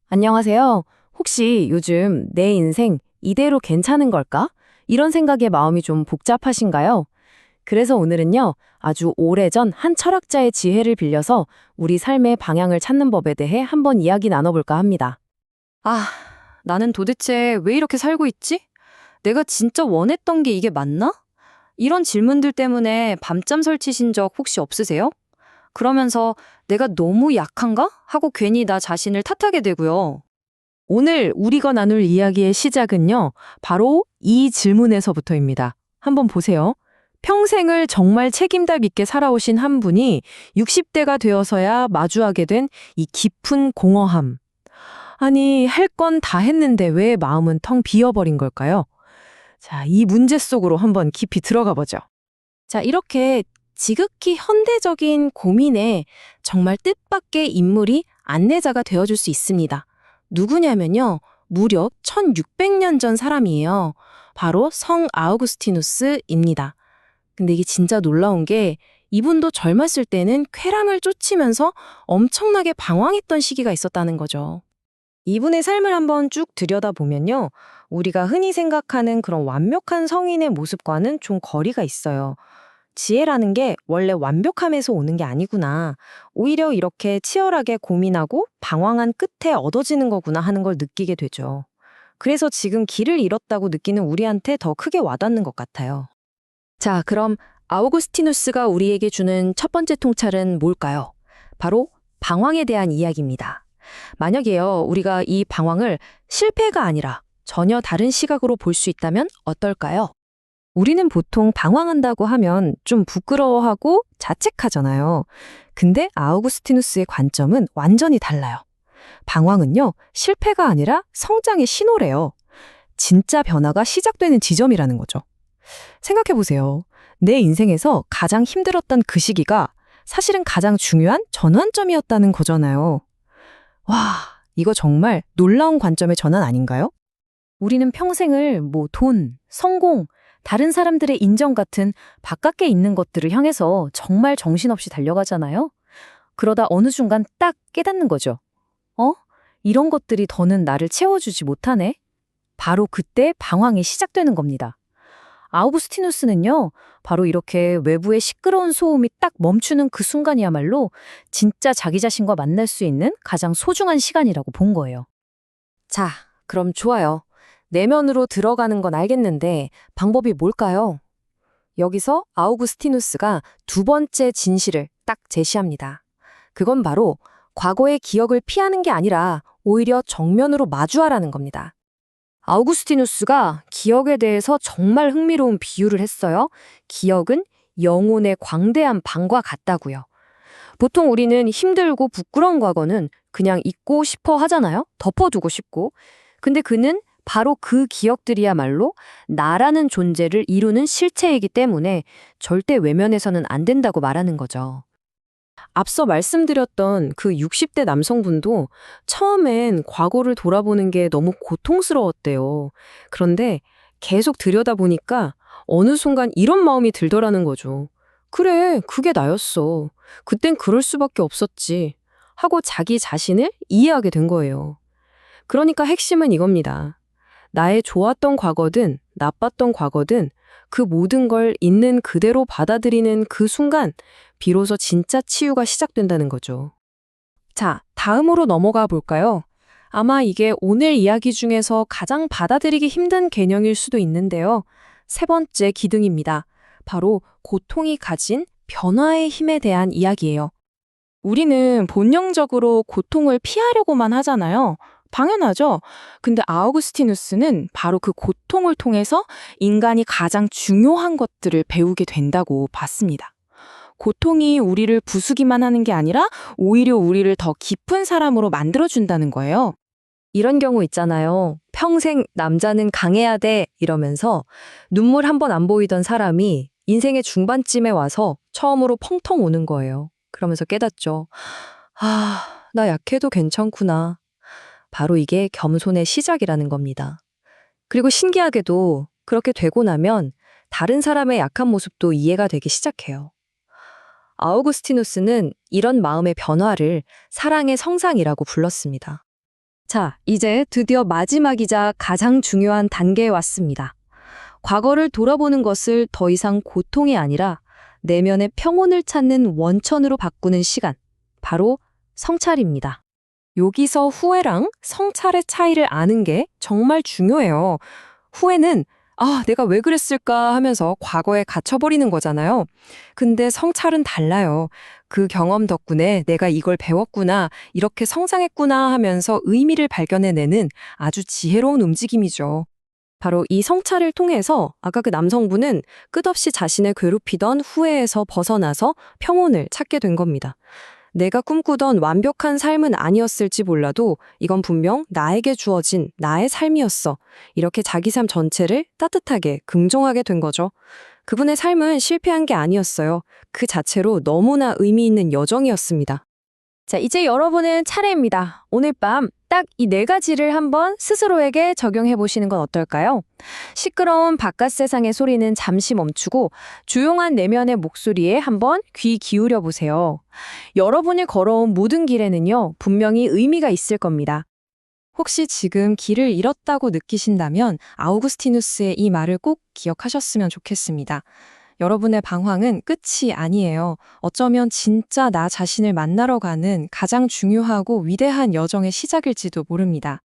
안녕하세요. 혹시 요즘 내 인생 이대로 괜찮은 걸까? 이런 생각에 마음이 좀 복잡하신가요? 그래서 오늘은요, 아주 오래전 한 철학자의 지혜를 빌려서 우리 삶의 방향을 찾는 법에 대해 한번 이야기 나눠볼까 합니다. 아, 나는 도대체 왜 이렇게 살고 있지? 내가 진짜 원했던 게 이게 맞나? 이런 질문들 때문에 밤잠 설치신 적 혹시 없으세요? 그러면서 내가 너무 약한가? 하고 괜히 나 자신을 탓하게 되고요. 오늘 우리가 나눌 이야기의 시작은요, 바로 이 질문에서부터입니다. 한번 보세요. 평생을 정말 책임감 있게 살아오신 한 분이 60대가 되어서야 마주하게 된 이 깊은 공허함. 아니, 할 건 다 했는데 왜 마음은 텅 비어버린 걸까요? 자, 이 문제 속으로 한번 깊이 들어가 보죠. 자, 이렇게 지극히 현대적인 고민에 정말 뜻밖의 인물이 안내자가 되어줄 수 있습니다. 누구냐면요, 무려 1600년 전 사람이에요. 바로 성 아우구스티누스입니다. 근데 이게 진짜 놀라운 게 이분도 젊었을 때는 쾌락을 쫓으면서 엄청나게 방황했던 시기가 있었다는 거죠. 이분의 삶을 한번 쭉 들여다보면요. 우리가 흔히 생각하는 그런 완벽한 성인의 모습과는 좀 거리가 있어요. 지혜라는 게 원래 완벽함에서 오는 게 아니구나. 오히려 이렇게 치열하게 고민하고 방황한 끝에 얻어지는 거구나 하는 걸 느끼게 되죠. 그래서 지금 길을 잃었다고 느끼는 우리한테 더 크게 와닿는 것 같아요. 자, 그럼 아우구스티누스가 우리에게 주는 첫 번째 통찰은 뭘까요? 바로 방황에 대한 이야기입니다. 만약에요, 우리가 이 방황을 실패가 아니라 전혀 다른 시각으로 볼 수 있다면 어떨까요? 우리는 보통 방황한다고 하면 좀 부끄러워하고 자책하잖아요. 근데 아우구스티누스의 관점은 완전히 달라요. 방황은요, 실패가 아니라 성장의 신호래요. 진짜 변화가 시작되는 지점이라는 거죠. 생각해보세요. 내 인생에서 가장 힘들었던 그 시기가 사실은 가장 중요한 전환점이었다는 거잖아요. 와, 이거 정말 놀라운 관점의 전환 아닌가요? 우리는 평생을 돈, 성공, 다른 사람들의 인정 같은 바깥에 있는 것들을 향해서 정말 정신없이 달려가잖아요. 그러다 어느 순간 딱 깨닫는 거죠. 어? 이런 것들이 더는 나를 채워주지 못하네? 바로 그때 방황이 시작되는 겁니다. 아우구스티누스는요, 바로 이렇게 외부의 시끄러운 소음이 딱 멈추는 그 순간이야말로 진짜 자기 자신과 만날 수 있는 가장 소중한 시간이라고 본 거예요. 자, 그럼 좋아요. 내면으로 들어가는 건 알겠는데 방법이 뭘까요? 여기서 아우구스티누스가 두 번째 진실을 딱 제시합니다. 그건 바로 과거의 기억을 피하는 게 아니라 오히려 정면으로 마주하라는 겁니다. 아우구스티누스가 기억에 대해서 정말 흥미로운 비유를 했어요. 기억은 영혼의 광대한 방과 같다고요. 보통 우리는 힘들고 부끄러운 과거는 그냥 잊고 싶어 하잖아요. 덮어두고 싶고. 근데 그는 바로 그 기억들이야말로 나라는 존재를 이루는 실체이기 때문에 절대 외면해서는 안 된다고 말하는 거죠. 앞서 말씀드렸던 그 60대 남성분도 처음엔 과거를 돌아보는 게 너무 고통스러웠대요. 그런데 계속 들여다보니까 어느 순간 이런 마음이 들더라는 거죠. 그래, 그게 나였어. 그땐 그럴 수밖에 없었지. 하고 자기 자신을 이해하게 된 거예요. 그러니까 핵심은 이겁니다. 나의 좋았던 과거든 나빴던 과거든 그 모든 걸 있는 그대로 받아들이는 그 순간 비로소 진짜 치유가 시작된다는 거죠. 자, 다음으로 넘어가 볼까요? 아마 이게 오늘 이야기 중에서 가장 받아들이기 힘든 개념일 수도 있는데요. 세 번째 기둥입니다. 바로 고통이 가진 변화의 힘에 대한 이야기예요. 우리는 본능적으로 고통을 피하려고만 하잖아요. 당연하죠. 근데 아우구스티누스는 바로 그 고통을 통해서 인간이 가장 중요한 것들을 배우게 된다고 봤습니다. 고통이 우리를 부수기만 하는 게 아니라 오히려 우리를 더 깊은 사람으로 만들어준다는 거예요. 이런 경우 있잖아요. 평생 남자는 강해야 돼 이러면서 눈물 한 번 안 보이던 사람이 인생의 중반쯤에 와서 처음으로 펑텅 우는 거예요. 그러면서 깨닫죠. 아, 나 약해도 괜찮구나. 바로 이게 겸손의 시작이라는 겁니다. 그리고 신기하게도 그렇게 되고 나면 다른 사람의 약한 모습도 이해가 되기 시작해요. 아우구스티누스는 이런 마음의 변화를 사랑의 성상이라고 불렀습니다. 자, 이제 드디어 마지막이자 가장 중요한 단계에 왔습니다. 과거를 돌아보는 것을 더 이상 고통이 아니라 내면의 평온을 찾는 원천으로 바꾸는 시간. 바로 성찰입니다. 여기서 후회랑 성찰의 차이를 아는 게 정말 중요해요. 후회는 내가 왜 그랬을까 하면서 과거에 갇혀버리는 거잖아요. 근데 성찰은 달라요. 그 경험 덕분에 내가 이걸 배웠구나, 이렇게 성장했구나 하면서 의미를 발견해내는 아주 지혜로운 움직임이죠. 바로 이 성찰을 통해서 아까 그 남성분은 끝없이 자신을 괴롭히던 후회에서 벗어나서 평온을 찾게 된 겁니다. 내가 꿈꾸던 완벽한 삶은 아니었을지 몰라도 이건 분명 나에게 주어진 나의 삶이었어. 이렇게 자기 삶 전체를 따뜻하게 긍정하게 된 거죠. 그분의 삶은 실패한 게 아니었어요. 그 자체로 너무나 의미 있는 여정이었습니다. 자, 이제 여러분의 차례입니다. 오늘 밤 딱 이 4가지를 한번 스스로에게 적용해 보시는 건 어떨까요? 시끄러운 바깥 세상의 소리는 잠시 멈추고 조용한 내면의 목소리에 한번 귀 기울여 보세요. 여러분이 걸어온 모든 길에는요, 분명히 의미가 있을 겁니다. 혹시 지금 길을 잃었다고 느끼신다면 아우구스티누스의 이 말을 꼭 기억하셨으면 좋겠습니다. 여러분의 방황은 끝이 아니에요. 어쩌면 진짜 나 자신을 만나러 가는 가장 중요하고 위대한 여정의 시작일지도 모릅니다.